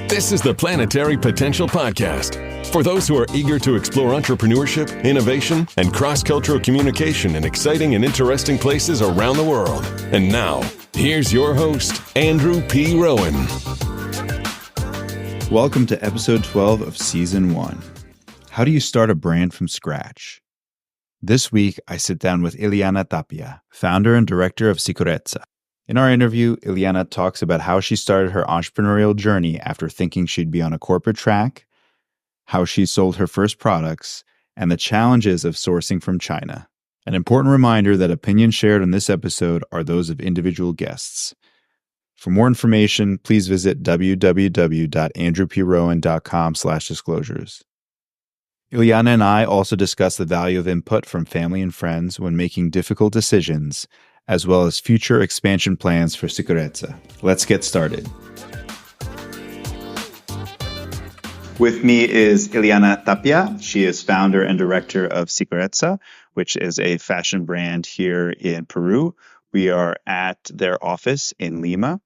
This is the Planetary Potential Podcast for those who are eager to explore entrepreneurship, innovation, and cross-cultural communication in exciting and interesting places around the world. And now, here's your host, Andrew P. Rowan. Welcome to episode 12 of season 1. How do you start a brand from scratch? This week, I sit down with Ileana Tapia, founder and director of Sicurezza. In our interview, Ileana talks about how she started her entrepreneurial journey after thinking she'd be on a corporate track, how she sold her first products, and the challenges of sourcing from China. An important reminder that opinions shared on this episode are those of individual guests. For more information, please visit www.andrewprowan.com/disclosures. Ileana and I also discuss the value of input from family and friends when making difficult decisions, as well as future expansion plans for Sicurezza. Let's get started. With me is Ileana Tapia. She is founder and director of Sicurezza, which is a fashion brand here in Peru. We are at their office in Lima.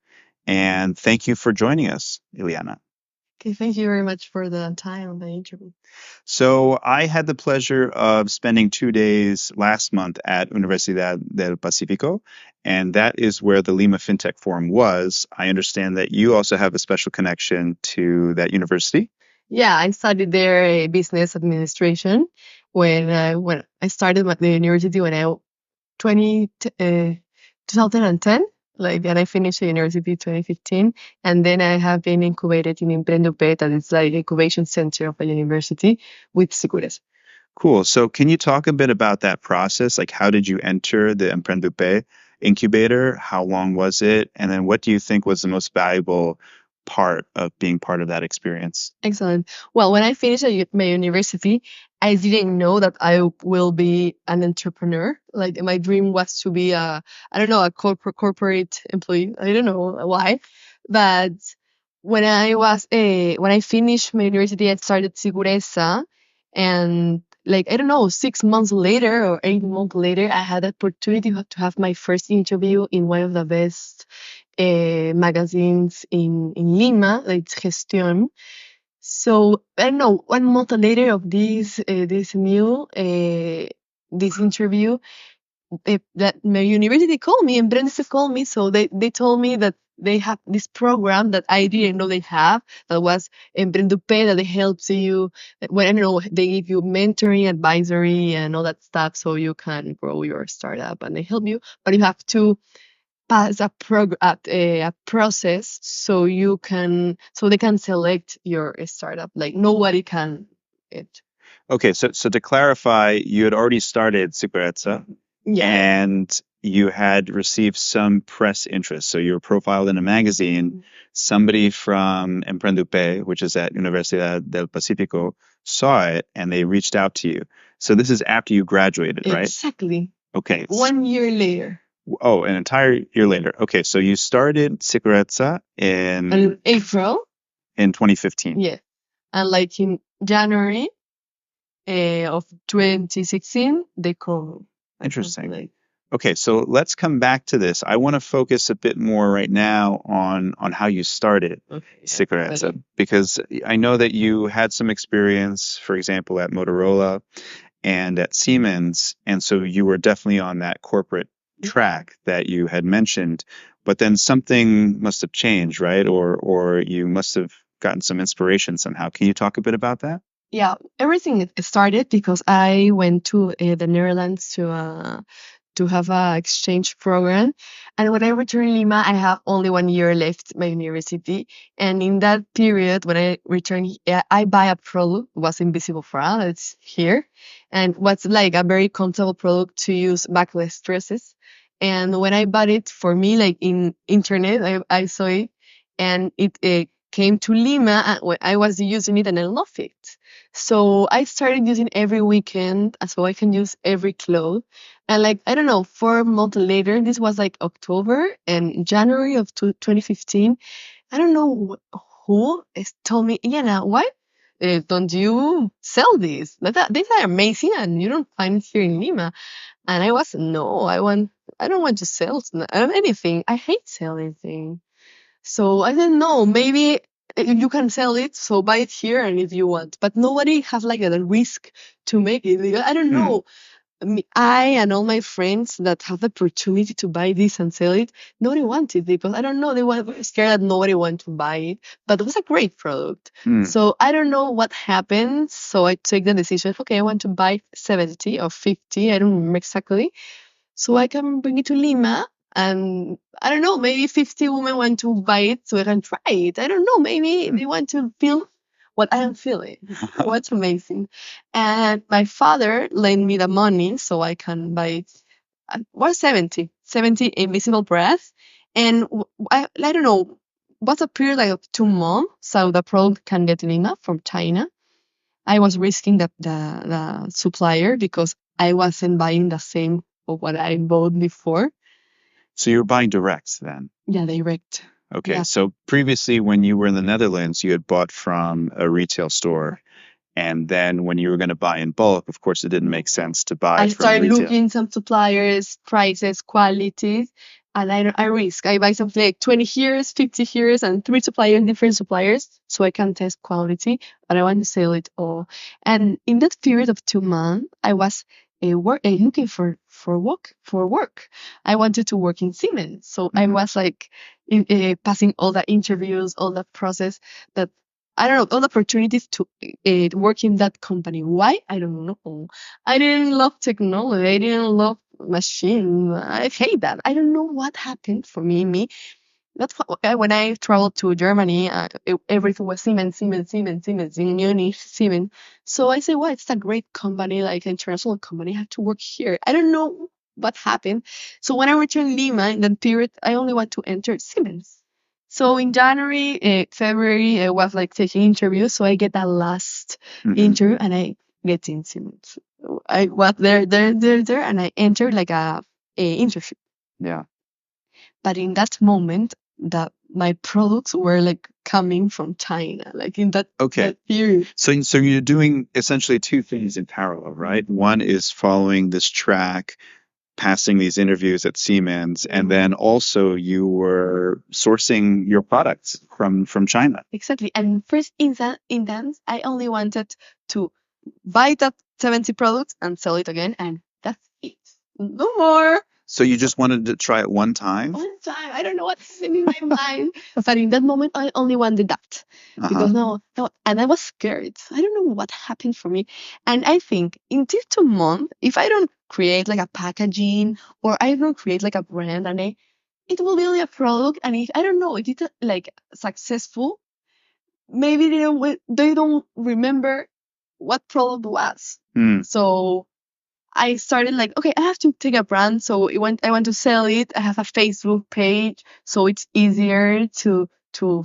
And thank you for joining us, Ileana. Okay, thank you very much for the time of the interview. So I had the pleasure of spending 2 days last month at Universidad del Pacífico, and that is where the Lima FinTech Forum was. I understand that you also have a special connection to that university. Yeah, I studied there business administration when I started at the university when I 2010. And I finished the university 2015, and then I have been incubated in Emprendupé, that is like incubation center of the university with Sicurezza. Cool. So can you talk a bit about that process? Like, how did you enter the Emprendupé incubator? How long was it? And then what do you think was the most valuable part of being part of that experience? Excellent. Well, when I finished my university, I didn't know that I will be an entrepreneur. Like, my dream was to be a corporate employee. I don't know why, but when I finished my university, I started Sicurezza, and 6 months later or 8 months later, I had the opportunity to have my first interview in one of the best magazines in Lima, like Gestión. So I don't know, 1 month later of this interview, that my university called me, and Emprendupé called me. So they told me that they have this program that I didn't know they have, that was Emprendupé, that they helps you. Well, I don't know, they give you mentoring, advisory, and all that stuff, so you can grow your startup, and they help you. But you have to pass a process so they can select your startup. Like, nobody can it. Okay, so to clarify, you had already started Sicurezza, and you had received some press interest. So you were profiled in a magazine. Somebody from Emprendupé, which is at Universidad del Pacífico, saw it, and they reached out to you. So this is after you graduated, right? Exactly. Okay. 1 year later. Oh, an entire year later. Okay, so you started Sicurezza in April. In 2015. Yeah. And like in January of 2016, they called me. Interesting. Okay, so let's come back to this. I want to focus a bit more right now on how you started Sicoreza, because I know that you had some experience, for example, at Motorola and at Siemens, and so you were definitely on that corporate track that you had mentioned, but then something must have changed, right? Or you must have gotten some inspiration somehow. Can you talk a bit about that? Yeah, everything started because I went to the Netherlands to have a exchange program, and when I returned to Lima, I have only 1 year left my university, and in that period, when I returned, I buy a product, was invisible for all, it's here, and what's like a very comfortable product to use backless dresses. And when I bought it, for me, like in internet, I saw it, and it came to Lima, and I was using it, and I love it. So I started using every weekend, so I can use every clothes. And like, I don't know, 4 months later, this was like October and January of 2015. I don't know who told me, Ileana, why don't you sell these? These are amazing, and you don't find it here in Lima. And I was, no, I don't want to sell anything. I hate selling things. So I don't know, maybe you can sell it, so buy it here and if you want. But nobody has like a risk to make it. Because I don't know. I and all my friends that have the opportunity to buy this and sell it, nobody wanted it because I don't know, they were very scared that nobody wanted to buy it. But it was a great product. So I don't know what happened. So I took the decision, okay, I want to buy 70 or 50, I don't remember exactly. So I can bring it to Lima and I don't know, maybe 50 women want to buy it so I can try it. I don't know, maybe they want to feel what I am feeling. What's amazing. And my father lent me the money so I can buy it. What 70 invisible breath. And I don't know, what's a period like of 2 months so the product can get in Lima from China. I was risking the supplier because I wasn't buying the same of what I bought before. So you were buying direct then? Yeah, direct. Okay. Yeah. So previously, when you were in the Netherlands, you had bought from a retail store. And then when you were going to buy in bulk, of course, it didn't make sense to buy I from started retail. looking some suppliers, prices, qualities, and I risk. I buy something like 20 years, 50 years, and 3 different suppliers, so I can test quality. But I want to sell it all. And in that period of 2 months, I was looking for work. I wanted to work in Siemens, so I was like passing all the interviews, all the process that. I don't know, all the opportunities to work in that company. Why? I don't know. I didn't love technology. I didn't love machine. I hate that. I don't know what happened for me. That's when I traveled to Germany. Everything was Siemens, in Munich, Siemens. So I said, well, it's a great company, like an international company. I have to work here. I don't know what happened. So when I returned Lima in that period, I only want to enter Siemens. So in January, February, I was like taking interviews. So I get that last interview and I get in Siemens. I was there, and I entered like a internship. Yeah. But in that moment, that my products were like coming from China, like in that period. So you're doing essentially two things in parallel, right? One is following this track, passing these interviews at Siemens, and then also you were sourcing your products from China. Exactly. And first instance, I only wanted to buy that 70 products and sell it again, and that's it. No more. So you just wanted to try it one time? One time. I don't know what's in my mind. But in that moment, I only wanted that. Because no, and I was scared. I don't know what happened for me. And I think in these 2 months, if I don't create like a packaging or I don't create like a brand and it will be only a product. And if I don't know, if it's like successful, maybe they don't remember what product was. So I started like, okay, I have to take a brand. So I want to sell it. I have a Facebook page, so it's easier to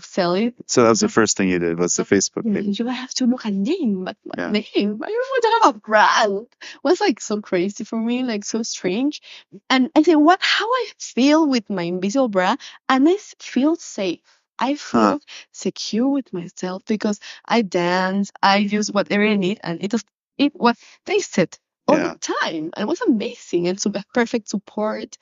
sell it. So that was the first thing you did, was the Facebook page. You have to look at name, but what name? I don't want to have a brand. It was like so crazy for me, like so strange. And I said, how I feel with my invisible bra, and I feel safe. I feel secure with myself because I dance, I use whatever I need, and it was tasted all the time. And it was amazing and perfect support.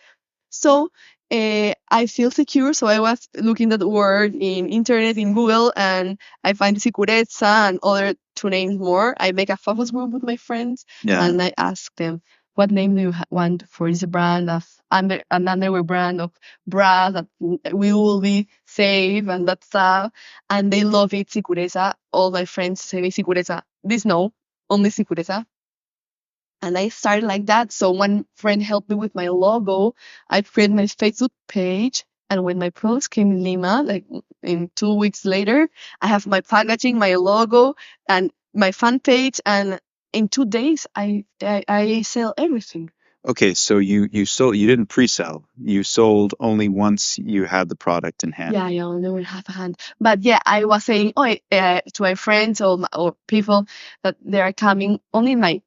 So I feel secure. So I was looking at the word in internet, in Google, and I find Sicurezza and other 2 names more. I make a focus group with my friends, and I ask them, what name do you want for this brand of an underwear brand of bra that we will be safe and that stuff? And they love it, Sicurezza. All my friends say Sicurezza. This no, only Sicurezza. And I started like that. So one friend helped me with my logo. I created my Facebook page. And when my products came in Lima, like in 2 weeks later, I have my packaging, my logo, and my fan page. And in 2 days, I sell everything. Okay, so you didn't pre-sell. You sold only once you had the product in hand. Yeah, I only have a hand. But yeah, I was saying, to my friends or people that they are coming, only my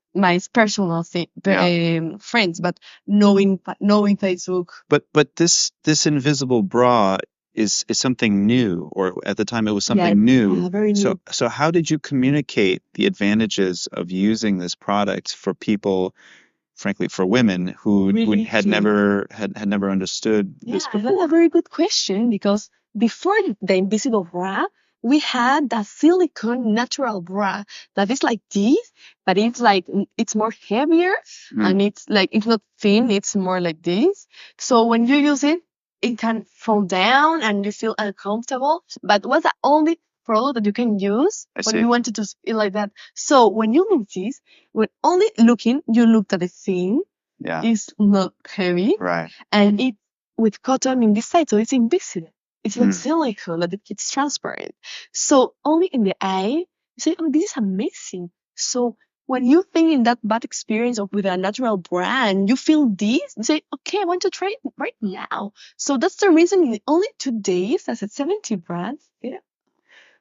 personal friends, but knowing Facebook. But this invisible bra is something new, or at the time it was something new. Yeah, very new. So how did you communicate the advantages of using this product for people, frankly, for women who had never understood this before? That's a very good question, because before the invisible bra, we had the silicone natural bra that is like this, but it's like it's more heavier and it's like it's not thin, it's more like this. So when you use it, it can fall down and you feel uncomfortable. But what's the only product that you can use when you wanted to feel like that? So when you look this, when only looking, you look at the thing. Yeah. It's not heavy. Right. And it with cotton in this side, so it's invisible. It's like silicone, that it's transparent. So only in the eye, you say, oh, this is amazing. So when you think in that bad experience of with a natural brand, you feel this, you say, okay, I want to try it right now. So that's the reason in only 2 days, I said 70 brands. Yeah.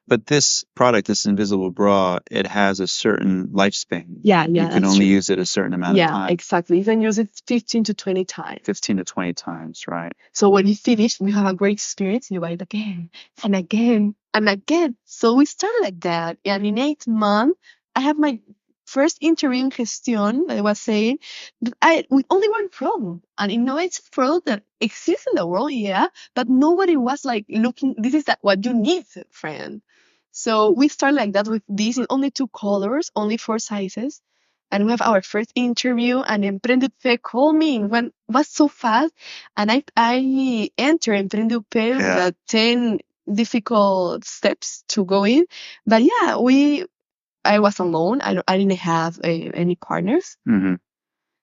But this product, this invisible bra, it has a certain lifespan. Yeah, You can that's only true. use it a certain amount of time. Yeah, exactly. You can use it 15 to 20 times. 15 to 20 times, right? So when you finish, you have a great experience, you buy it again and again and again. So we started like that. And in 8 months, I have my first interview in Gestion that I was saying that I with only one product. And you know, it's a product that exists in the world, yeah, but nobody was like looking, this is what you need, friend. So we started like that with this in only 2 colors, only 4 sizes. And we have our first interview, and Emprendupe called me when was so fast, and I entered Emprendupe with the 10 difficult steps to go in. But yeah, I was alone. I didn't have any partners.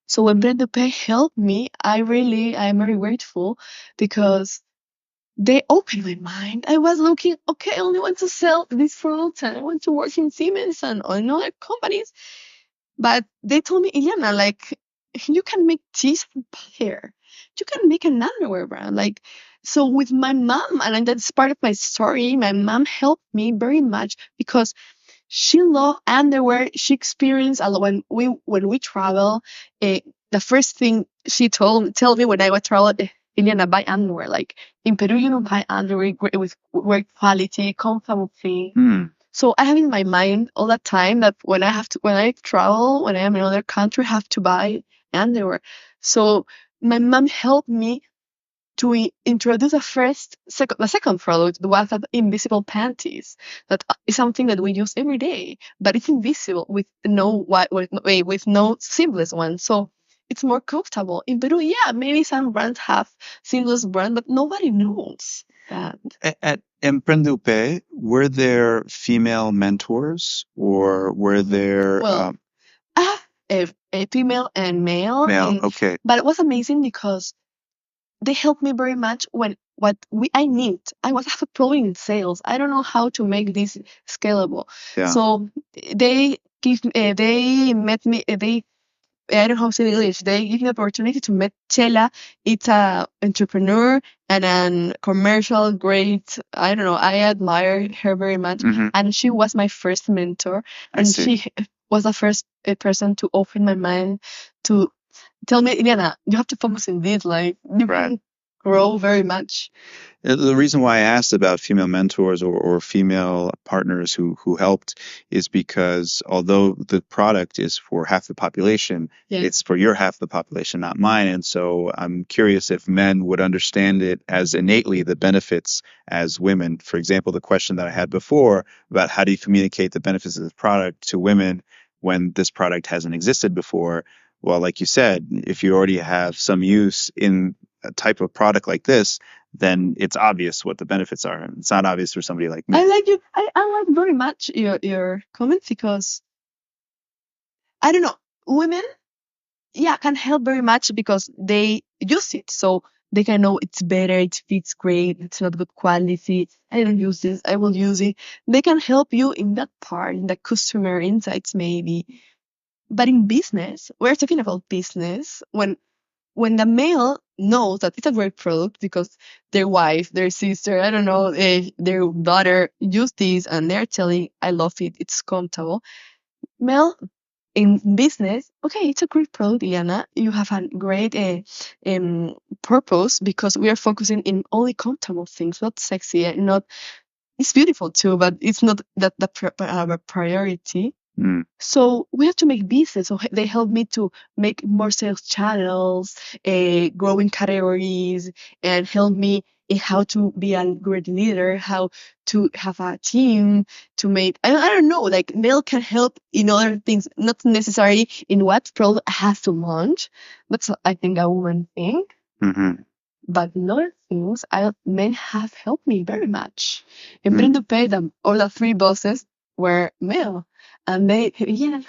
So when Emprendupe helped me, I'm very grateful because they opened my mind. I was looking, okay, I only want to sell these fruits and I want to work in Siemens and on other companies. But they told me, Ileana, like, you can make teas from hair. You can make an underwear brand. Like, so with my mom, and that's part of my story, my mom helped me very much because she loved underwear. She experienced a lot when we travel. The first thing she tell me when I was traveling, Ileana, buy underwear. Like in Peru, you don't buy underwear with great quality, comfortable thing. So I have in my mind all the time that when I travel, when I am in another country, I have to buy underwear. So my mom helped me to introduce the second product was that invisible panties. That is something that we use every day, but it's invisible with with no seamless one. So it's more comfortable. In Peru, yeah, maybe some brands have seamless brand, but nobody knows that. At Emprendupe, were there female mentors or were there... Well, I have a female and male. Okay. But it was amazing because they helped me very much when I need. I have a problem in sales. I don't know how to make this scalable. Yeah. So they met me. I don't know how to say in English. They give me the opportunity to meet Chela. It's a entrepreneur and a commercial great. I don't know. I admire her very much, and she was my first mentor, and she was the first person to open my mind to tell me, Ileana, you have to focus on this. Like you can grow very much. The reason why I asked about female mentors or female partners who helped is because although the product is for half the population, it's for your half the population, not mine. And so I'm curious if men would understand it as innately the benefits as women. For example, the question that I had before about how do you communicate the benefits of the product to women when this product hasn't existed before. Well, like you said, if you already have some use in a type of product like this, then it's obvious what the benefits are. It's not obvious for somebody like me. I like you. I like very much your comments because I don't know, women, can help very much because they use it, so they can know it's better, it fits great, it's not good quality. I don't use this, I will use it. They can help you in that part, in the customer insights maybe. But in business, we're talking about business when the male knows that it's a great product because their wife, their sister, I don't know, their daughter use this and they're telling, I love it, it's comfortable. Male in business, okay, it's a great product, Ileana. You have a great purpose because we are focusing in only comfortable things, not sexy, and not. It's beautiful too, but it's not our priority. So we have to make business. So they help me to make more sales channels, growing categories, and help me how to be a great leader, how to have a team, to make, I don't know, like male can help in other things, not necessarily in what product I have to launch. That's, I think, a woman thing. Mm-hmm. But in other things, men have helped me very much. In Planetary, all the three bosses were male. And I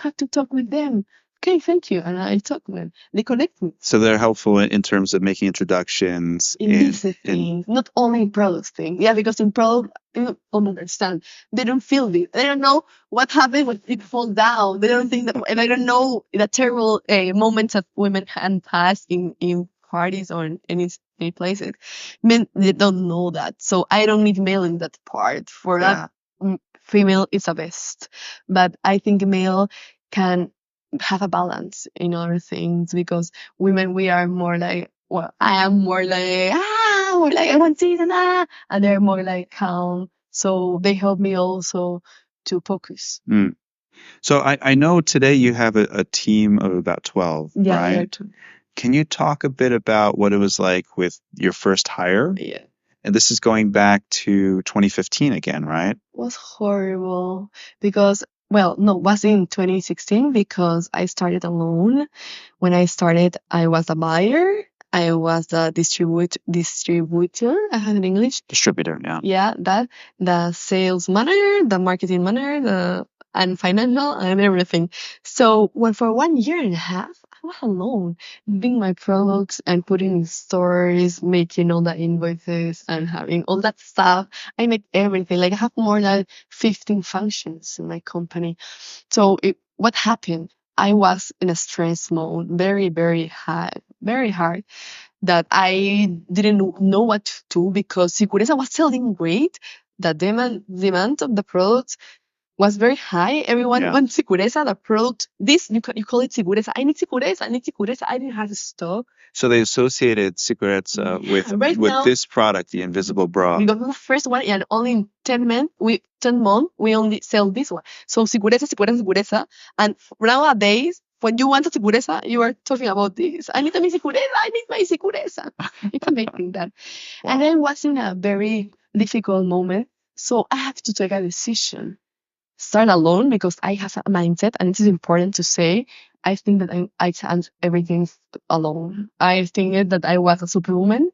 have to talk with them. Okay, thank you. And I talk with them. They connect me. So they're helpful in terms of making introductions. In these things, not only in product things. Yeah, because in product, they don't understand. They don't feel it. They don't know what happened when it falls down. They don't think that, and I don't know the terrible moments that women can pass in parties or in any places. Men, they don't know that. So I don't need male in that part. For that, female is the best. But I think male can have a balance in other things, because women, we are more like, well, I am more like, more like I want this and they're more like calm. So they help me also to focus. So I know today you have a team of about 12, right? Can you talk a bit about what it was like with your first hire? Yeah. And this is going back to 2015 again, right? It was horrible because, well, no, it was in 2016 because I started alone. When I started, I was a buyer. I was the distributor. I have in English. Distributor, yeah. Yeah, that, the sales manager, the marketing manager, and financial and everything. So for 1 year and a half, I was alone, doing my products and putting in stores, making all the invoices and having all that stuff. I make everything. Like I have more than 15 functions in my company. So what happened? I was in a stress mode, very, very hard, that I didn't know what to do because Sicurezza was selling great. The demand of the products was very high. Everyone wants Sicurezza, the product. You call it Sicurezza. I need Sicurezza. I didn't have stock. So they associated Sicurezza with this product, the invisible bra. Because the first one, and only in 10 months, we only sell this one. So Sicurezza. And nowadays, when you want a Sicurezza, you are talking about this. I need my Sicurezza. You can make that. Wow. And I was in a very difficult moment. So I have to take a decision. Start alone, because I have a mindset, and it is important to say, I think that I can everything alone. I think that I was a superwoman,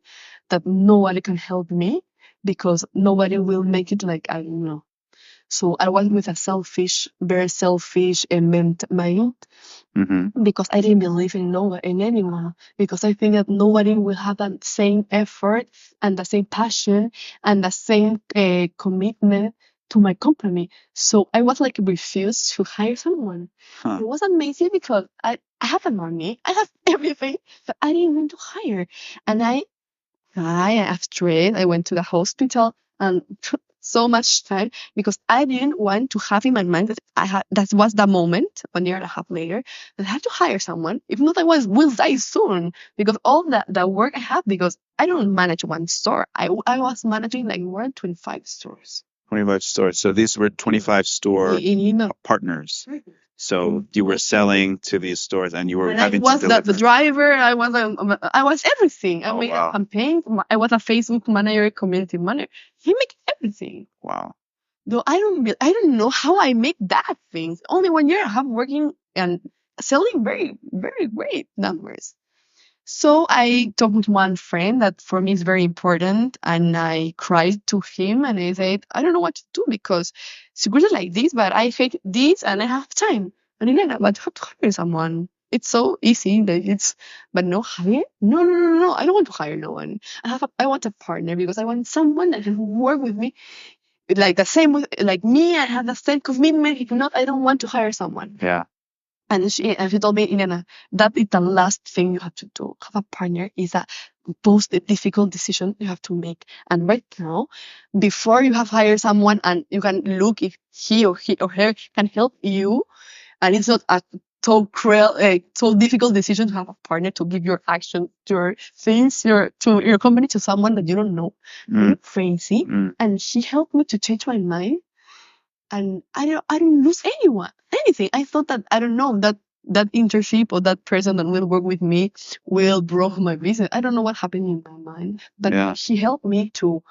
that nobody can help me because nobody will make it like I don't know. So I was with a very selfish mind, because I didn't believe in anyone, because I think that nobody will have that same effort and the same passion and the same commitment to my company. So I was like refused to hire someone. It was amazing because I have the money, I have everything, but I didn't want to hire. And after it, I went to the hospital and took so much time because I didn't want to have in my mind that that was the moment 1 year and a half later that I had to hire someone. If not, I will die soon, because all the work I have, because I don't manage one store. I was managing like more than 25 stores. 25 stores. So these were 25 store partners. So you were selling to these stores, and you were having to deliver. I was the driver. I was everything. I made a campaign. I was a Facebook manager, community manager. He made everything. Wow. Though I don't know how I make that things. Only 1 year I have working and selling very, very great numbers. So I talked with one friend that for me is very important, and I cried to him and I said, I don't know what to do because Sicoreza like this, but I hate this and I have time. And Ileana, but how to hire someone? It's so easy but no hire? No. I don't want to hire no one. I want a partner, because I want someone that can work with me like the same like me. I have the same commitment. If not, I don't want to hire someone. Yeah. And she told me, Ileana, that is the last thing you have to do. Have a partner is a most difficult decision you have to make. And right now, before you have hired someone and you can look if he or her can help you, and it's not a so cruel, so difficult decision to have a partner to give your action, to your things, to your company to someone that you don't know. You're crazy. And she helped me to change my mind. And I didn't lose anything. I thought that, I don't know, that that internship or that person that will work with me will grow my business. I don't know what happened in my mind, but he helped me to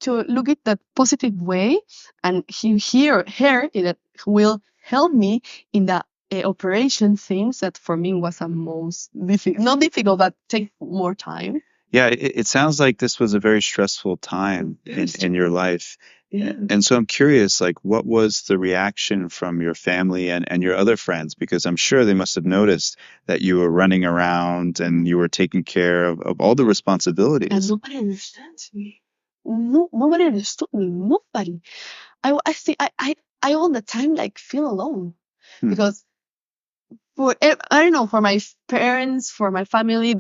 look at that positive way, and her that will help me in the operation things that for me was the most not difficult, but take more time. Yeah, it sounds like this was a very stressful time in your life. Yeah. And so I'm curious, like, what was the reaction from your family and your other friends? Because I'm sure they must have noticed that you were running around and you were taking care of all the responsibilities. And nobody understands me. No, nobody understood me. Nobody. I think I all the time like feel alone because I don't know, for my parents, for my family,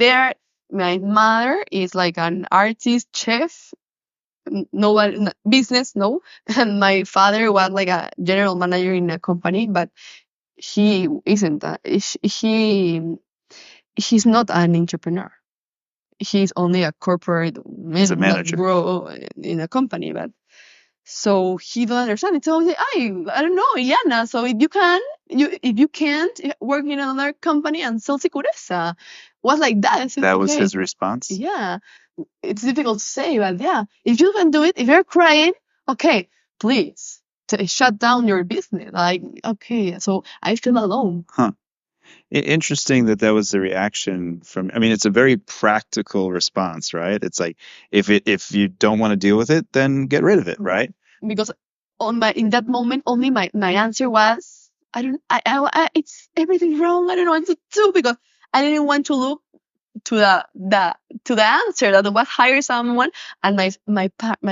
my mother is like an artist, chef, nobody business, no, and my father was like a general manager in a company, but he isn't. He's not an entrepreneur. He's only a corporate He's a manager. grow in a company, but so he don't understand it. So I say, I don't know, Ileana. So if you can't work in another company and sell Sicurezza, was like that. I said, That was okay. his response. Yeah, it's difficult to say, but yeah, if you can do it, if you're crying, okay, please shut down your business. Like, okay, so I feel alone. Interesting that was the reaction from. I mean, it's a very practical response, right? It's like if you don't want to deal with it, then get rid of it, right? Because in that moment, only my answer was it's everything wrong. I don't know what to do because I didn't want to look to the answer that was hire someone, and my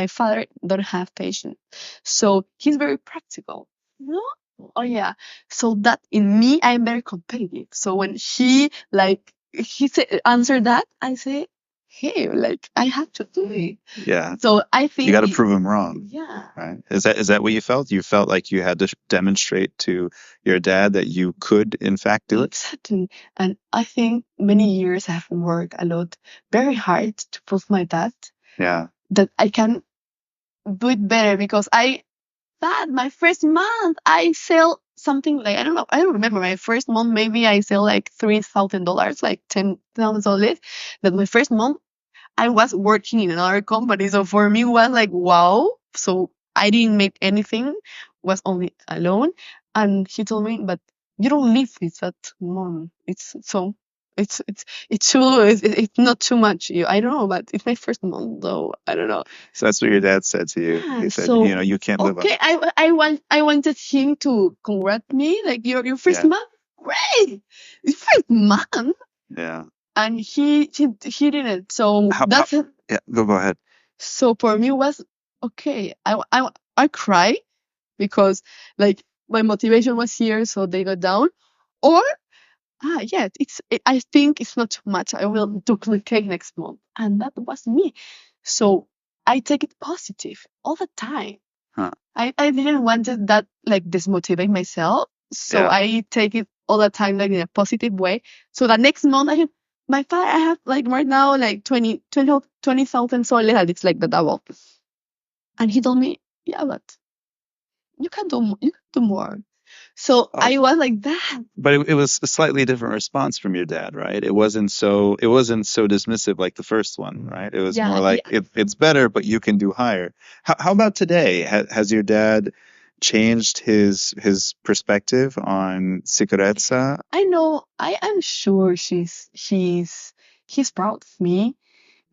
father don't have patience, so he's very practical. No, oh yeah. So that in me, I'm very competitive. So when he answered that, I say, hey, like I have to do it. Yeah. So I think you got to prove him wrong. Yeah. Right. Is that what you felt? You felt like you had to demonstrate to your dad that you could, in fact, do it? Exactly. And I think many years I have worked a lot, very hard to prove my dad that I can do it better because my first month I sell something like, I don't know, I don't remember my first month, maybe I sell like $3,000, like $10,000. That my first month I was working in another company. So for me it was like, wow. So I didn't make anything, was only alone. And he told me, but you don't live with that mom. It's it's not too much. I don't know, but it's my first month though. I don't know. So that's what your dad said to you. Yeah, He said, so, you can't live on. Okay, I wanted him to congratulate me, like your first month, great, your first month. Yeah. And he didn't. So that's it. Yeah, go ahead. So for me it was okay. I cry because like my motivation was here, so they got down. Or yeah, I think it's not too much. I will duplicate next month, and that was me. So I take it positive all the time. I didn't want that like dismotivate myself, so I take it all the time like in a positive way. So the next month I have like right now like 20,000 soles, and it's like the double. And he told me, yeah, but you can do more. So I was like that. But it was a slightly different response from your dad, right? It wasn't so dismissive like the first one, right? It was more like it's better, but you can do higher. How about today? Has your dad changed his perspective on Sicorezza? I know. I am sure he's proud of me.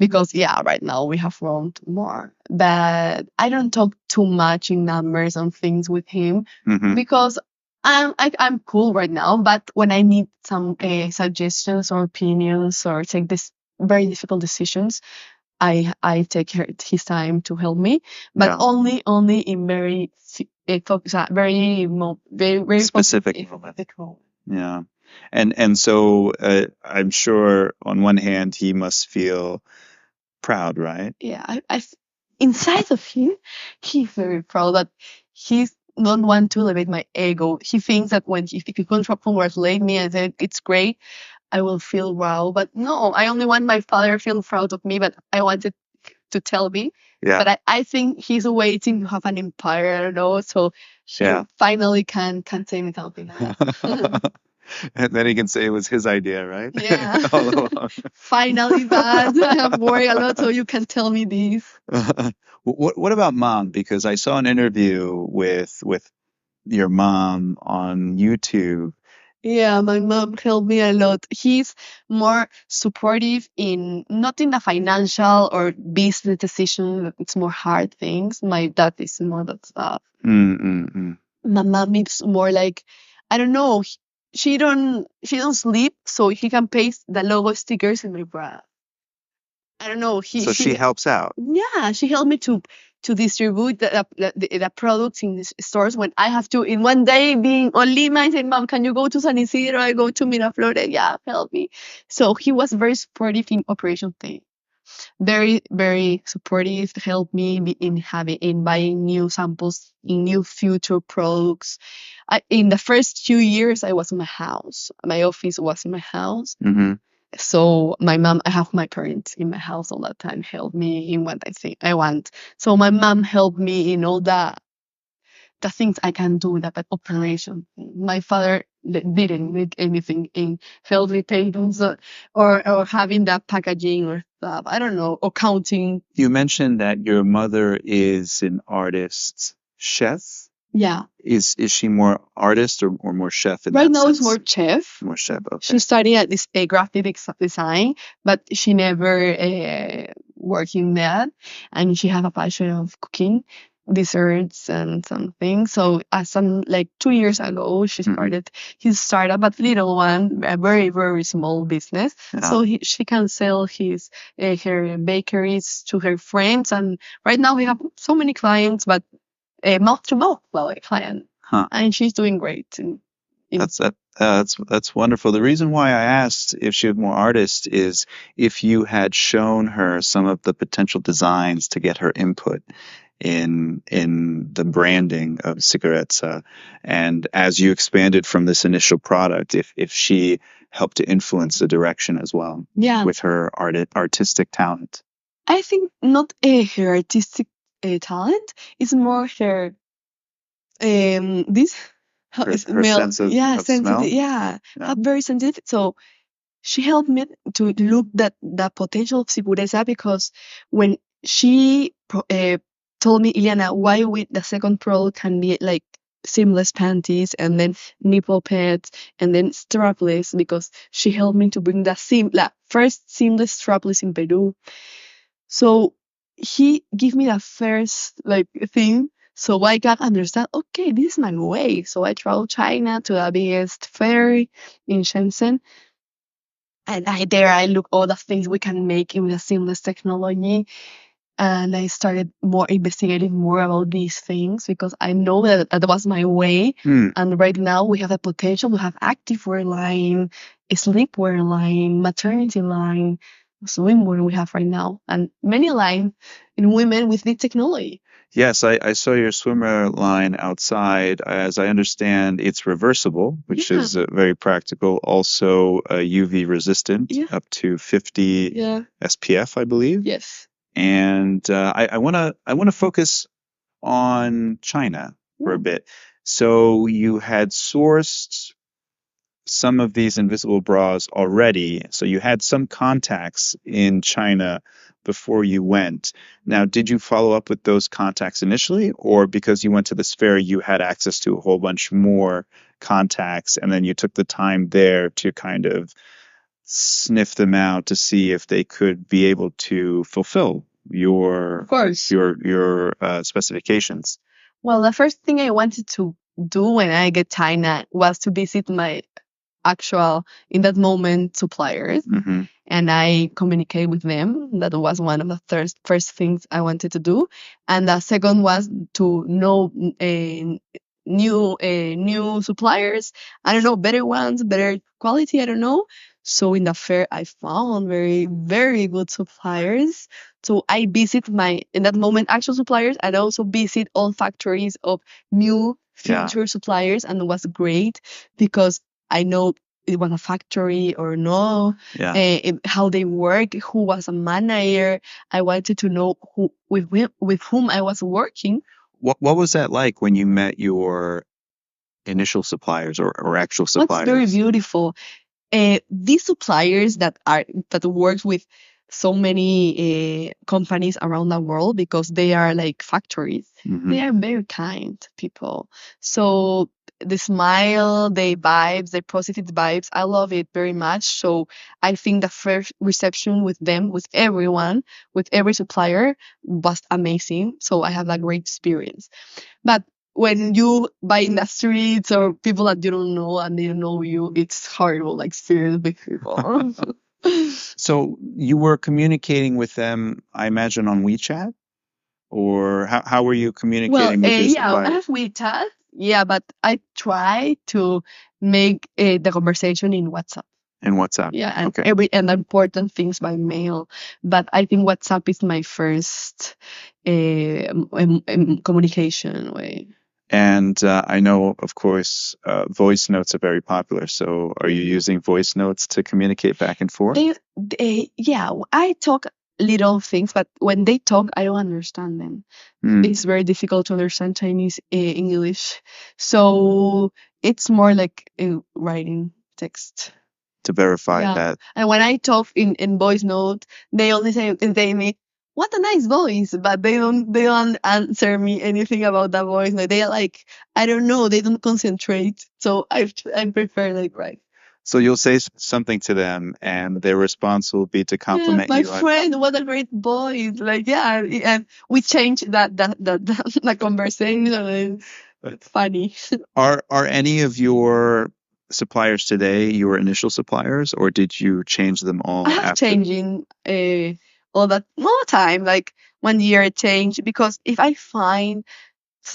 Because right now we have grown more, but I don't talk too much in numbers on things with him because I'm cool right now. But when I need some suggestions or opinions or take this very difficult decisions, I take his time to help me, but only in very very specific moment. Yeah, and so I'm sure on one hand he must feel proud, right? Yeah, I inside of him, he's very proud that he's not one to elevate my ego. He thinks that if he congratulate me and say it's great, I will feel wow. But no, I only want my father to feel proud of me, but I wanted to tell me. Yeah. But I think he's waiting to have an empire, I don't know, so he finally can say me something like that. And then he can say it was his idea, right? Yeah. All along. Finally, Dad, I have worked a lot, so you can tell me this. What about mom? Because I saw an interview with your mom on YouTube. Yeah, my mom helped me a lot. He's more supportive in not in the financial or business decision. It's more hard things. My dad is more that stuff. Mm-mm-mm. My mom is more like, I don't know. She don't sleep, so he can paste the logo stickers in my bra. I don't know. So she helps out. Yeah, she helped me to distribute the products in the stores when I have to. In one day, being on Lima, I said, "Mom, can you go to San Isidro? I go to Miraflores." Yeah, help me. So he was very supportive in Operation Day. Very, very supportive. Helped me in buying new samples in new future products. In the first few years, I was in my house. My office was in my house. Mm-hmm. So I have my parents in my house all the time, help me in what I think I want. So my mom helped me in all the things I can do, that operation. My father didn't make anything in healthy tables or having that packaging or stuff. I don't know, or counting. You mentioned that your mother is an artist chef. Yeah. Is she more artist or more chef in Right that now sense? it's more chef. More chef. Okay. She studied at this graphic design, but she never worked in that, and she have a passion of cooking desserts and something. So as some like 2 years ago, she started his startup, but little one, a very very small business. Yeah. So she can sell her bakeries to her friends, and right now we have so many clients, but mouth to mouth, well, a client, and she's doing great. That's wonderful. The reason why I asked if she was more artist is if you had shown her some of the potential designs to get her input in the branding of Sicurezza, and as you expanded from this initial product, if she helped to influence the direction as well, Yeah, with her artistic talent. I think not her artistic talent. It's more her this how Her, is her male, sense of sensitive, smell. yeah, Yeah. very sensitive. So she helped me to look that the potential of Sicureza, because when she told me, Ileana, why with the second product can be like seamless panties and then nipple pads and then strapless, because she helped me to bring the first seamless strapless in Peru. So he gave me the first like thing, so I can understand. Okay, this is my way. So I traveled China to the biggest fair in Shenzhen, and I look all the things we can make with the seamless technology, and I started more investigating more about these things because I know that was my way. And right now we have a potential to have activewear line, a sleepwear line, maternity line, swimwear we have right now, and many line in women with this technology. Yes, I saw your swimmer line outside. As I understand, it's reversible, which is very practical. Also, UV resistant, up to 50 SPF, I believe. Yes. And I want to focus on China for a bit. So you had sourced some of these invisible bras already, so you had some contacts in China before you went. Now, did you follow up with those contacts initially, or because you went to this fair, you had access to a whole bunch more contacts, and then you took the time there to kind of sniff them out to see if they could be able to fulfill your specifications? Well, the first thing I wanted to do when I get China was to visit my actual, in that moment, suppliers, and I communicate with them. That was one of the first things I wanted to do, and the second was to know new suppliers. I don't know, better ones, better quality. I don't know. So in the fair, I found very, very good suppliers. So I visit in that moment, actual suppliers, and also visit all factories of new future suppliers, and it was great because I know it was a factory or no, how they work, who was a manager. I wanted to know with whom I was working. What was that like when you met your initial suppliers or actual What's very suppliers? beautiful, these suppliers that work with so many companies around the world, because they are like factories. Mhm. They are very kind people. So the smile, the vibes, the positive vibes, I love it very much. So I think the first reception with them, with everyone, with every supplier, was amazing. So I have a great experience. But when you buy in the streets or people that you don't know and they don't know you, it's horrible, like experience with people. So you were communicating with them, I imagine, on WeChat? Or how were you Well, communicating with your yeah, I suppliers? have WeChat. Yeah, but I try to make the conversation in WhatsApp. In WhatsApp? Yeah, and Okay. and important things by mail. But I think WhatsApp is my first communication way. And I know, of course, voice notes are very popular. So are you using voice notes to communicate back and forth? Yeah, I talk little things, but when they talk, I don't understand them. Mm, It's very difficult to understand Chinese English, so it's more like writing text. to verify Yeah, that. and when I talk in voice note, they only say me, "What a nice voice," but they don't answer me anything about that voice. Like they are like, I don't know, they don't concentrate. So I prefer like write. So you'll say something to them, and their response will be to Yeah, compliment my you. friend, what a great voice! Like, yeah, and we changed the conversation. And it's funny. Are any of your suppliers today your initial suppliers, or did you change them I all have after? changing all the time, like 1 year change, because if I find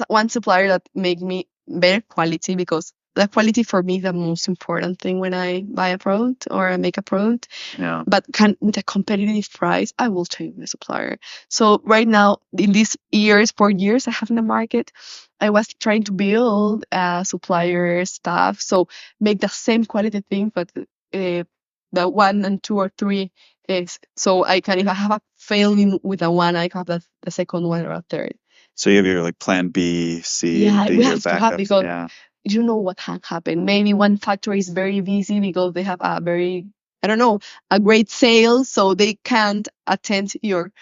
one supplier that make me better quality, because the quality for me is the most important thing when I buy a product or I make a product. Yeah. But with a competitive price, I will change my supplier. So right now, in these 4 years I have in the market, I was trying to build a supplier staff, so make the same quality thing, but the one and two or three is so I can, if I have a failing with the one, I have the second one or a third. So you have your like plan B, C, Yeah, D, we your have to have, backups. because Yeah. you know what can happen. Maybe one factory is very busy because they have a very, I don't know, a great sale, so they can't attend your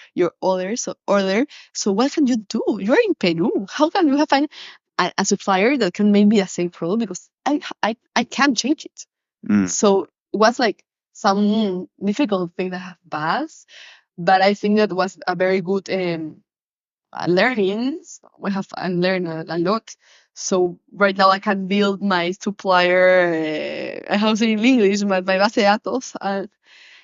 order. So what can you do? You're in Peru. How can you have find a supplier that can make me the same product, because I can't change it. Mm. So it was like some difficult thing that have passed, but I think that was a very good learnings. We have learned a lot. So right now I can build my supplier. I have to say in English, my base de datos,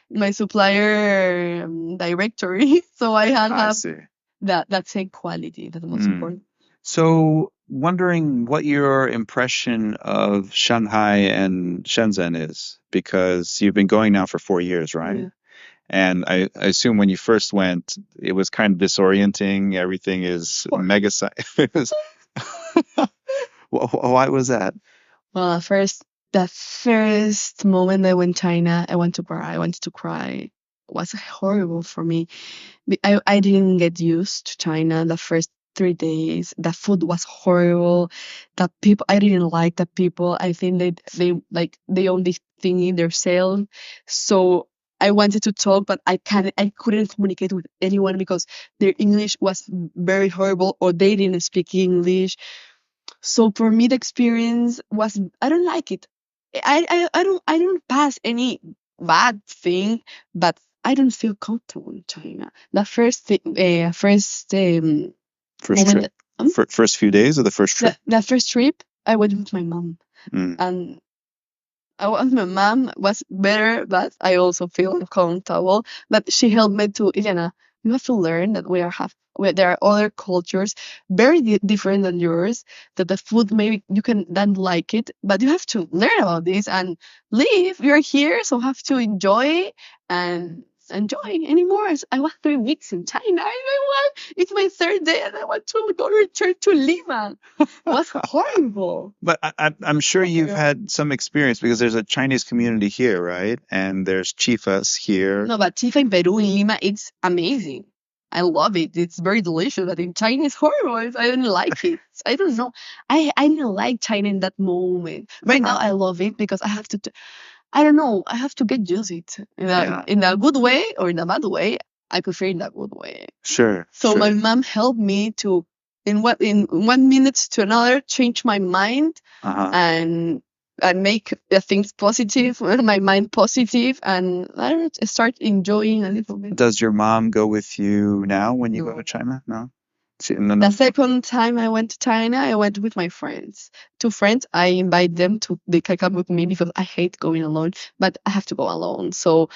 my supplier directory. So I can I have see. that same quality. That's the most Mm. important. So wondering what your impression of Shanghai and Shenzhen is, because you've been going now for 4 years, right? Yeah. And I assume when you first went, it was kind of disorienting. Everything is Of course. mega. It was. Why was that? Well, the first moment I went China, I went to cry. I wanted to cry. It was horrible for me. I didn't get used to China the first 3 days. The food was horrible. The people, I didn't like the people. I think they only think in themselves. So I wanted to talk, but I couldn't communicate with anyone because their English was very horrible, or they didn't speak English. So for me, the experience was, I don't like it. I don't pass any bad thing, but I don't feel comfortable in China. The first thing, First moment, trip. First few days of the first trip. the first trip, I went with my mom, Mm. and my mom was better, but I also feel uncomfortable. But she helped me to, Ileana, you have to learn that there are other cultures very different than yours, that the food maybe you can then like it, but you have to learn about this and live. You're here, so have to enjoy and enjoy anymore. I was 3 weeks in China. It's my third day and I want to go return to Lima. It was horrible. But I'm sure you've Yeah. had some experience, because there's a Chinese community here, right? And there's chifas here. No, but Tifa in Peru, in Lima, it's amazing. I love it. It's very delicious. But in China, it's horrible. I don't like it. I don't know. I didn't like China in that moment. Right now, I love it because I have to. I don't know. I have to get used it Yeah. in a good way or in a bad way. I prefer in a good way. Sure. So sure. my mom helped me to in 1 minute to another change my mind Uh-huh. and make the things positive, my mind positive, and I don't know, start enjoying a little bit. Does your mom go with you now when you go No. to China? No. The second time I went to China, I went with my friends. 2 friends, I invite them to they can come with me because I hate going alone, but I have to go alone. So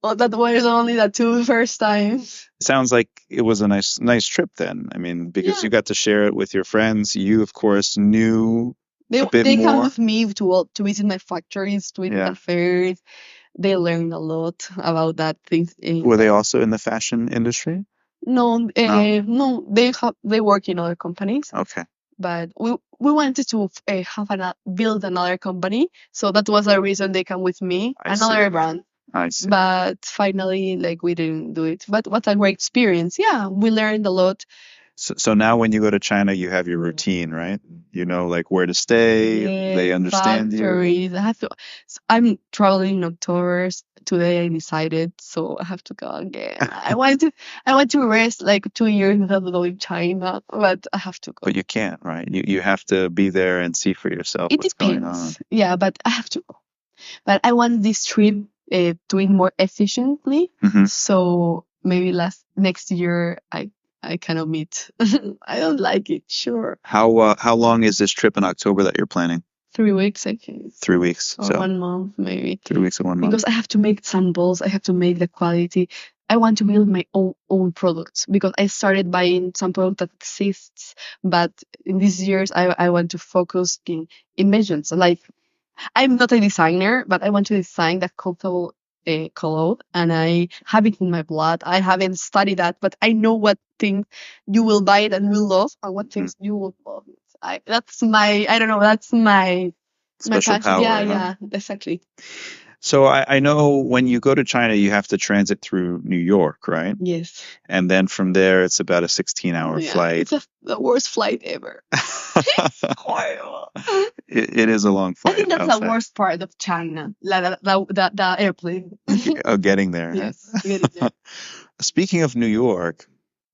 that was only the 2 first times. Sounds like it was a nice trip then. I mean, because Yeah. you got to share it with your friends. You, of course, knew They a bit they come more. with me to visit my factories, to visit Yeah. the fairs. They learn a lot about that things. Were they also in the fashion industry? No, No. no, they work in other companies, Okay. but we wanted to build another company, so that was the reason they come with me, I see. another brand. I see. But finally, like we didn't do it. But what a great experience! Yeah, we learned a lot. So now when you go to China, you have your routine, right? You know, like where to stay. They understand you. Factories. I have to. I'm traveling in October. Today I decided, so I have to go again. I want to rest like 2 years without going to China, but I have to go. But you can't, right? You have to be there and see for yourself It what's going on. depends. Yeah, but I have to go. But I want this trip doing more efficiently. Mhm. So maybe next year I cannot meet. I don't like it. Sure, How long is this trip in October that you're planning? 3 weeks I think, 3 weeks. or So 1 month maybe. 3 weeks and 1 month. Because I have to make samples, I have to make the quality. I want to build my own products because I started buying some product that exists, but in these years I want to focus in inventions. Like I'm not a designer, but I want to design the comfortable cloth, and I have it in my blood. I haven't studied that, but I know what things you will buy it and will love, and what things you will love. That's my, I don't know, that's my Special passion. power, Yeah, huh? yeah, exactly. So I know when you go to China, you have to transit through New York, right? Yes. And then from there, it's about a 16-hour Yeah, flight. it's the worst flight ever. Horrible. It is a long I flight. think that's I'll the say. worst part of China, the airplane. Getting there. huh? Yes, getting there. Speaking of New York,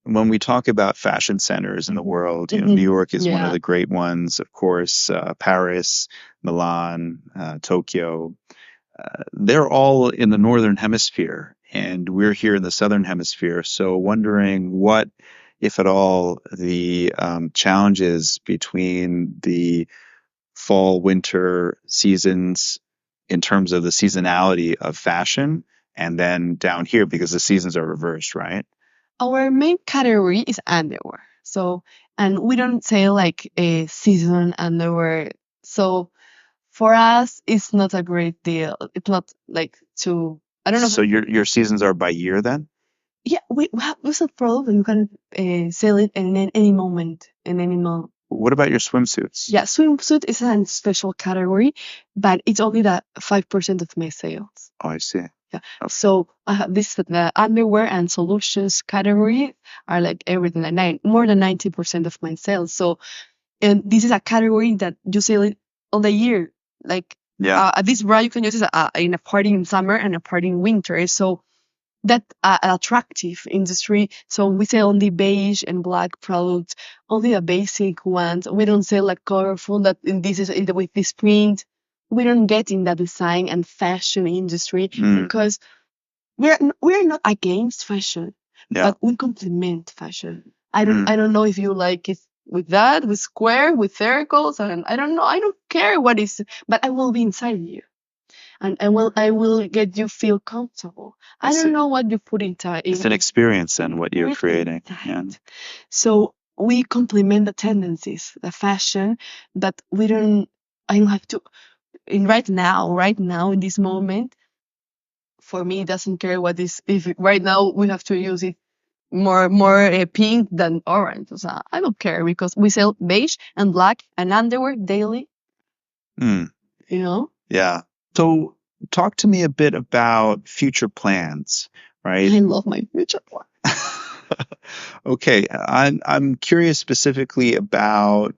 when we talk about fashion centers in the world, you know, Mhm. New York is one of Yeah. the great ones. Of course, Paris, Milan, Tokyo. They're all in the northern hemisphere, and we're here in the southern hemisphere. So, wondering what, if at all, the challenges between the fall winter seasons in terms of the seasonality of fashion, and then down here because the seasons are reversed, right? Our main category is underwear. So, and we don't sell like a season underwear. So, for us, it's not a great deal. It's not like to, I don't know. So your seasons are by year then? Yeah, we have we sell product and you can sell it in any moment, in any month. What about your swimsuits? Yeah, swimsuit is a special category, but it's only the 5% of my sales. Oh, I see. Yeah. Okay. So this the underwear and solutions category are like everything, like more than 90% of my sales. So, and this is a category that you sell it all the year. Like Yeah. this bra you can use it in a party in summer and a party in winter. So that an attractive industry. So we sell only beige and black products, only the basic ones. We don't sell like colorful that in this is with this print. We don't get in the design and fashion industry because we're not against fashion, Yeah. but we complement fashion. I don't know if you like it with that, with square, with circles, and I don't know. I don't care what is, but I will be inside you, and I will get you feel comfortable. I see. don't know what you put inside. It's an experience and what you're Right creating. Yeah. inside. So we complement the tendencies, the fashion, but we don't. I don't have to. Right now, in this moment, for me, it doesn't care what is. If right now we have to use it more pink than orange. So I don't care because we sell beige and black and underwear daily. Mm. You know. Yeah. So talk to me a bit about future plans, right? I love my future plan. Okay, I'm curious specifically about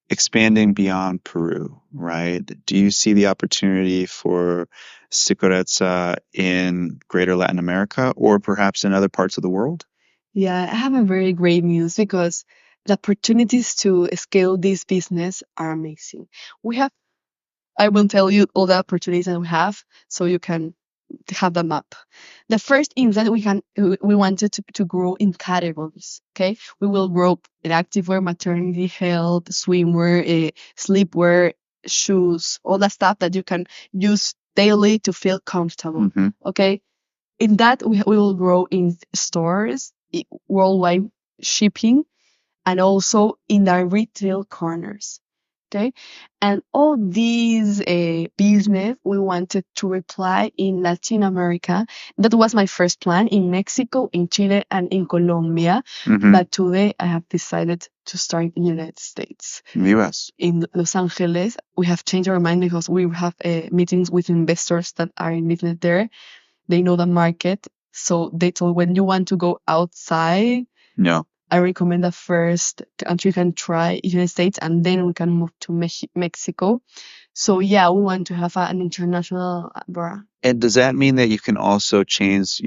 expanding beyond Peru, right? Do you see the opportunity for Sicurezza in greater Latin America or perhaps in other parts of the world? Yeah, I have a very great news because the opportunities to scale this business are amazing. We have, I will tell you all the opportunities that we have so you can have the map. The first is that we wanted to grow in categories. Okay, we will grow in activewear, maternity health, swimwear, sleepwear, shoes, all the stuff that you can use daily to feel comfortable. Mhm. Okay, in that we will grow in stores, worldwide shipping, and also in the retail corners. Okay, and all these business we wanted to reply in Latin America. That was my first plan in Mexico, in Chile, and in Colombia. Mhm. But today I have decided to start in the United States. In the US. In Los Angeles, we have changed our mind because we have meetings with investors that are in business there. They know the market, so they told when you want to go outside, No. I recommend the first country you can try United States, and then we can move to Mexico. So yeah, we want to have an international brand. And does that mean that you can also change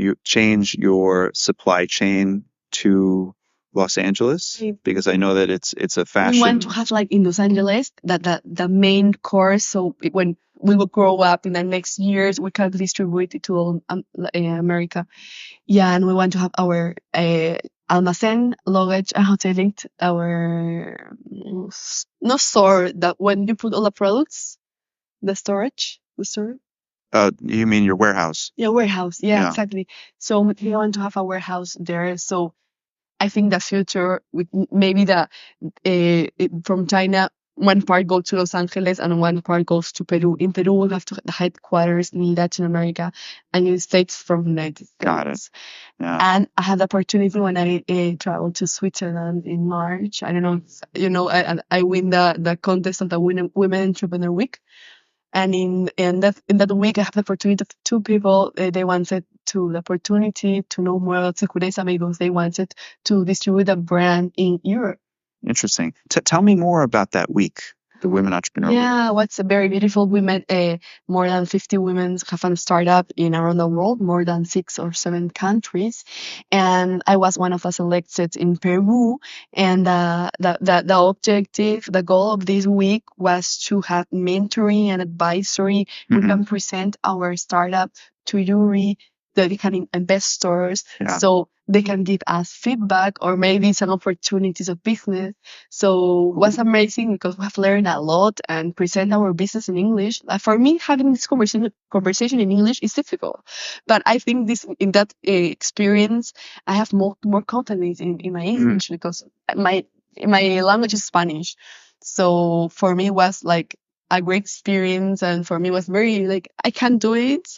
your supply chain to Los Angeles? Because I know that it's a fashion. We want to have like in Los Angeles that the main course. So when we will grow up in the next years, we can distribute it to all America. Yeah, and we want to have our almacén, luggage, and hotel linked our no store that when you put all the products, the storage, the store. You mean your warehouse? Yeah, warehouse. Yeah, Yeah. exactly. So we want to have a warehouse there. So I think the future with maybe from China, one part goes to Los Angeles and one part goes to Peru. In Peru, we have the headquarters in Latin America and United States from United States. Got it. Yeah. And I had the opportunity when I traveled to Switzerland in March. I don't know, I win the contest of the Women Entrepreneur Week. And in that week, I have the opportunity of two people. They wanted the opportunity to know more about Sicoreza because they wanted to distribute a brand in Europe. Interesting. Tell me more about that week, the Women Entrepreneur Week. Yeah, what's very beautiful. We met more than 50 women have a startup in around the world, more than 6 or 7 countries, and I was one of us selected in Peru. And the objective, the goal of this week was to have mentoring and advisory. We can present our startup to jury, the kind of investors, so they can give us feedback or maybe some opportunities of business. So it was amazing because we have learned a lot and present our business in English. For me, having this conversation in English is difficult, but I think in that experience, I have more confidence in my English because my language is Spanish. So for me, it was like a great experience, and for me, it was very like I can do it.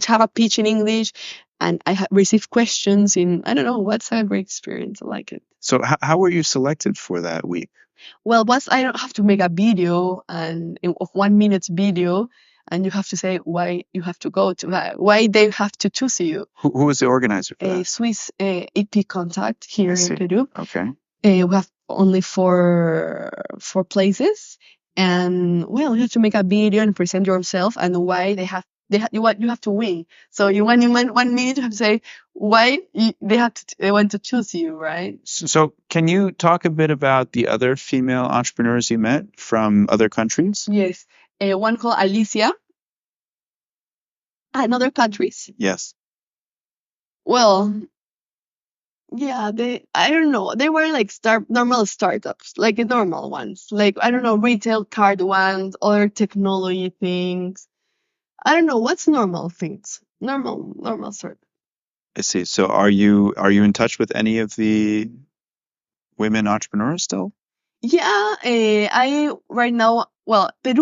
Have a pitch in English, and I received questions in, I don't know, what's a great experience. I like it. So how were you selected for that week? Well, I don't have to make a video of 1 minute video, and you have to say why you have to go to, why they have to choose you. Who was the organizer for A that? Swiss EP contact here in Peru. Okay. We have only four places, and well, you have to make a video and present yourself and why you have to win. So you want in 1 minute you have to say why they want to choose you, right? So can you talk a bit about the other female entrepreneurs you met from other countries? Yes, one called Alicia. And other countries. Yes. Well, yeah, I don't know. They were like normal startups, like the normal ones. Like, I don't know, retail card ones, other technology things. I don't know, what's normal things? Normal sort. I see. So are you in touch with any of the women entrepreneurs still? Yeah, I right now, well, the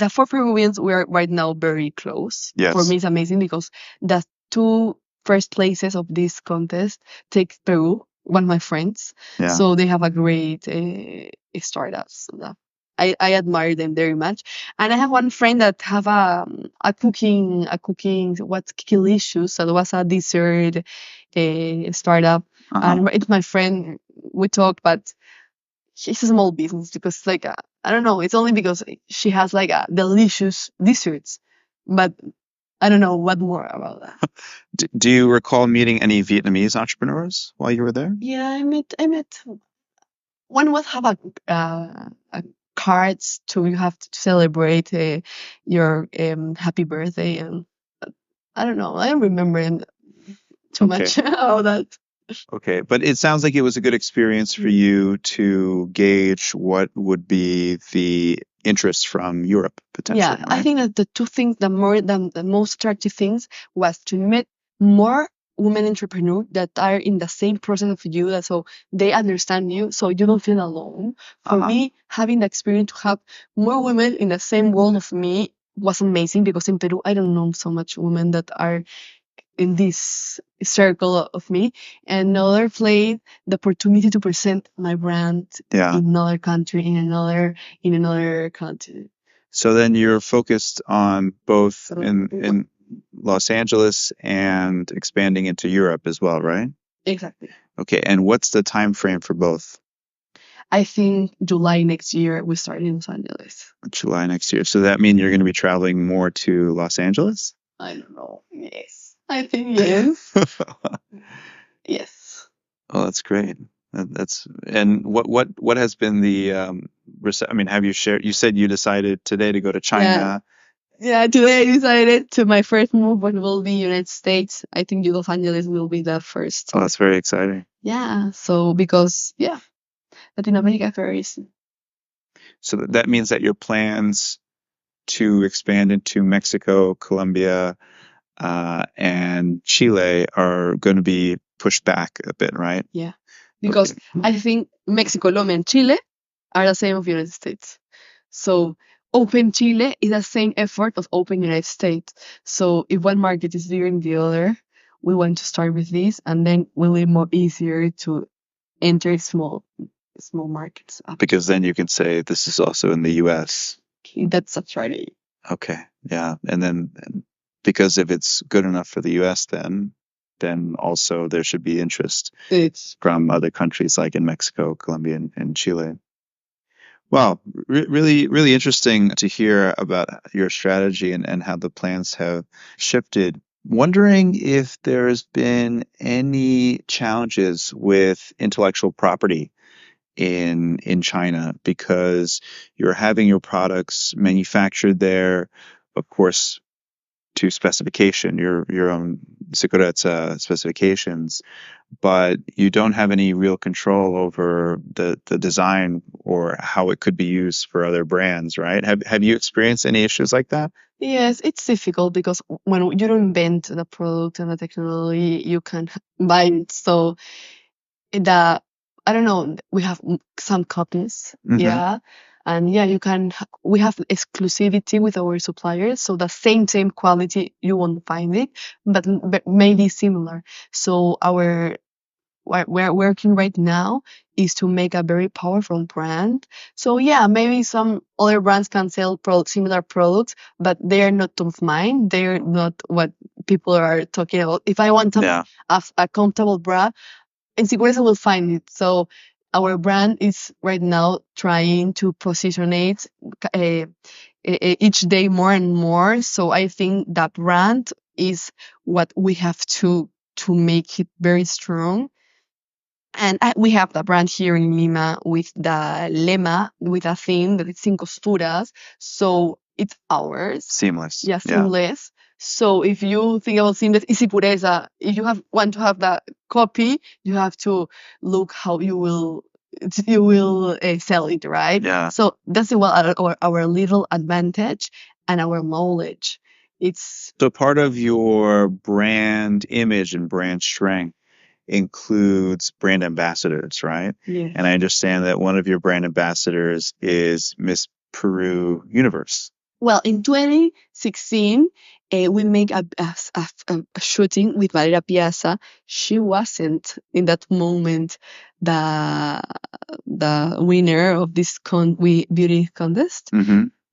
4 Peruvians, we are right now very close. Yes. For me, it's amazing because the 2 first places of this contest take Peru, one of my friends. Yeah. So they have a great startups. I admire them very much. And I have one friend that have a cooking, what's Kilicious. So it was a dessert startup. Uh-huh. And it's my friend. We talked, but it's a small business because like I don't know. It's only because she has like a delicious desserts, but I don't know what more about that. Do you recall meeting any Vietnamese entrepreneurs while you were there? Yeah, I met. One would have a cards to you have to celebrate your happy birthday, and I don't know. I don't remember too much about that. Okay, but it sounds like it was a good experience for you to gauge what would be the interest from Europe potentially, Yeah, I right? think that the two things, the most attractive things, was to meet more women entrepreneurs that are in the same process of you, that so they understand you, so you don't feel alone. For me, having the experience to have more women in the same world of me was amazing because in Peru, I don't know so much women that are in this circle of me. And another place, the opportunity to present my brand Yeah. in another country, in another continent. So then you're focused on both in Los Angeles and expanding into Europe as well, right? Exactly. Okay, and what's the time frame for both? I think July next year we start in Los Angeles. July next year. So that means you're going to be traveling more to Los Angeles? I don't know. Yes. I think yes. Yes. Oh, that's great. That's and what has been the I mean, have you shared? You said you decided today to go to China. Yeah, today I decided to my first move will be United States. I think Los Angeles will be the first. Oh, that's very exciting. Yeah, so because Latin America varies. So that means that your plans to expand into Mexico, Colombia, and Chile are going to be pushed back a bit, right? Yeah, because I think Mexico, Colombia, and Chile are the same of United States. So open Chile is the same effort of open United States. So if one market is bigger than the other, we want to start with this, and then will be more easier to enter small markets. Because then you can say this is also in the U.S. Okay, that's a strategy. Okay, yeah, and then because if it's good enough for the U.S., then also there should be interest from other countries like in Mexico, Colombia, and Chile. Well, really, really interesting to hear about your strategy and how the plans have shifted. Wondering if there's been any challenges with intellectual property in China because you're having your products manufactured there, of course, to specification, your own Sicurezza specifications, but you don't have any real control over the design or how it could be used for other brands, right? Have you experienced any issues like that? Yes, it's difficult because when you don't invent the product and the technology, you can buy it. So the I don't know, we have some copies, yeah, and yeah, we have exclusivity with our suppliers, so the same quality you won't find it, but maybe similar. So what we're working right now is to make a very powerful brand. So yeah, maybe some other brands can sell similar products, but they are not top of mind. They're not what people are talking about. If I want a comfortable bra, and Sicurezza will find it. So our brand is right now trying to position it each day more and more. So I think that brand is what we have to make it very strong. And we have the brand here in Lima with the lema, with a theme that it's sin costuras. So it's ours. Seamless. Yeah, seamless. So if you think about seamless, it's Sicurezza. If you want to have that copy, you have to look how you will sell it, right? Yeah. So that's our little advantage and our knowledge. It's So part of your brand image and brand strength includes brand ambassadors, right? Yes. And I understand that one of your brand ambassadors is Miss Peru Universe. Well, in 2016, we make a shooting with Valeria Piazza. She wasn't in that moment the winner of this beauty contest,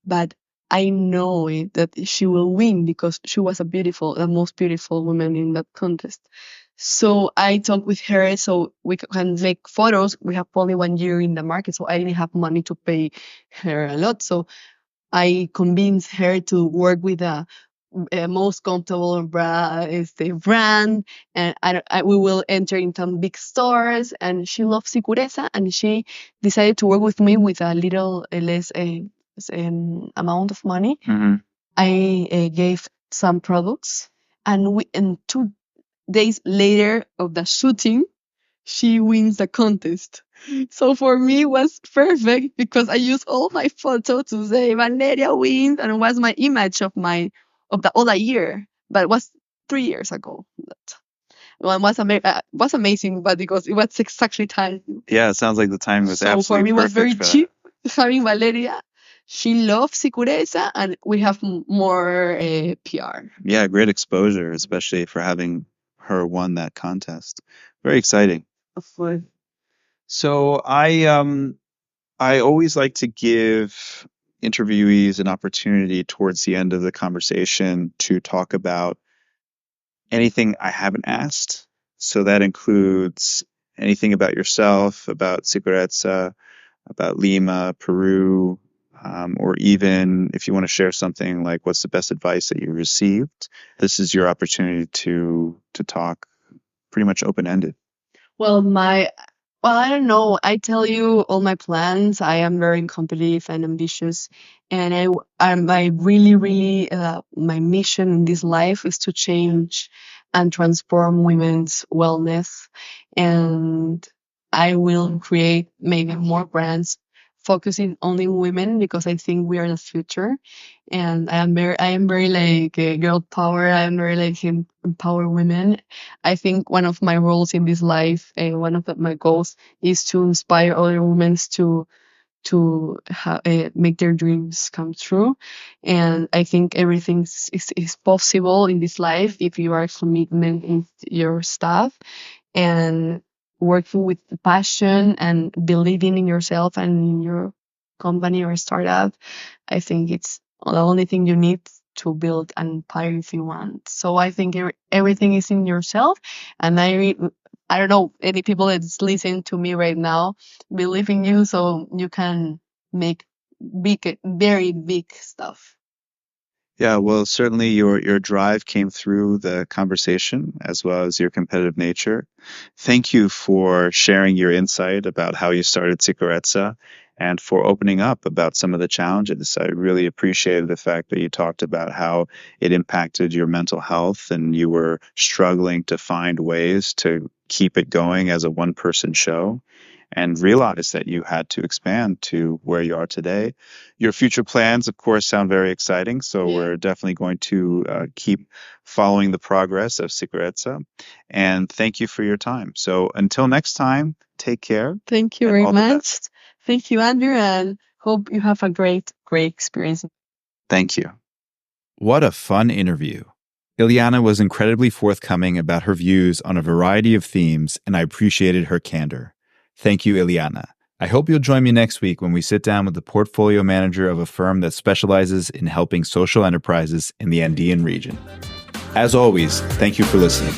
but I know that she will win because she was the most beautiful woman in that contest. So I talked with her so we can make photos. We have only 1 year in the market, so I didn't have money to pay her a lot. So I convinced her to work with a most comfortable is the brand, and we will enter into some big stores. And she loves Sicurezza, and she decided to work with me with a little less amount of money. I gave some products, and 2 days later of the shooting, she wins the contest. So for me, it was perfect because I used all my photo to say Valeria wins, and it was my image of the other year, but it was 3 years ago. That one was amazing, but because it was exactly time. Yeah, it sounds like the timing was So for absolutely me, it was perfect very for that. cheap having Valeria. She loves Sicureza, and we have more PR. Yeah, great exposure, especially for having her won that contest. Very exciting. Of course. So I always like to give interviewees an opportunity towards the end of the conversation to talk about anything I haven't asked. So that includes anything about yourself, about Sicurezza, about Lima, Peru, or even if you want to share something like what's the best advice that you received. This is your opportunity to talk pretty much open-ended. Well, I don't know. I tell you all my plans. I am very competitive and ambitious, and I really, really, my mission in this life is to change and transform women's wellness, and I will create maybe more brands focusing only women because I think we are the future, and I am very like girl power. I am very like empower women. I think one of my roles in this life, and one of my goals, is to inspire other women to make their dreams come true. And I think everything is possible in this life if you are commitment in your stuff and working with passion and believing in yourself and in your company or startup. I think it's the only thing you need to build an empire if you want. So I think everything is in yourself. And I don't know any people that's listening to me right now believe in you, so you can make very big stuff. Yeah, well, certainly your drive came through the conversation as well as your competitive nature. Thank you for sharing your insight about how you started Sicorezza and for opening up about some of the challenges. I really appreciated the fact that you talked about how it impacted your mental health and you were struggling to find ways to keep it going as a one-person show and realize that you had to expand to where you are today. Your future plans, of course, sound very exciting. So Yeah. we're definitely going to keep following the progress of Sicurezza. And thank you for your time. So until next time, take care. Thank you And very all the much. best. Thank you, Andrew, and hope you have a great experience. Thank you. What a fun interview. Ileana was incredibly forthcoming about her views on a variety of themes, and I appreciated her candor. Thank you, Ileana. I hope you'll join me next week when we sit down with the portfolio manager of a firm that specializes in helping social enterprises in the Andean region. As always, thank you for listening.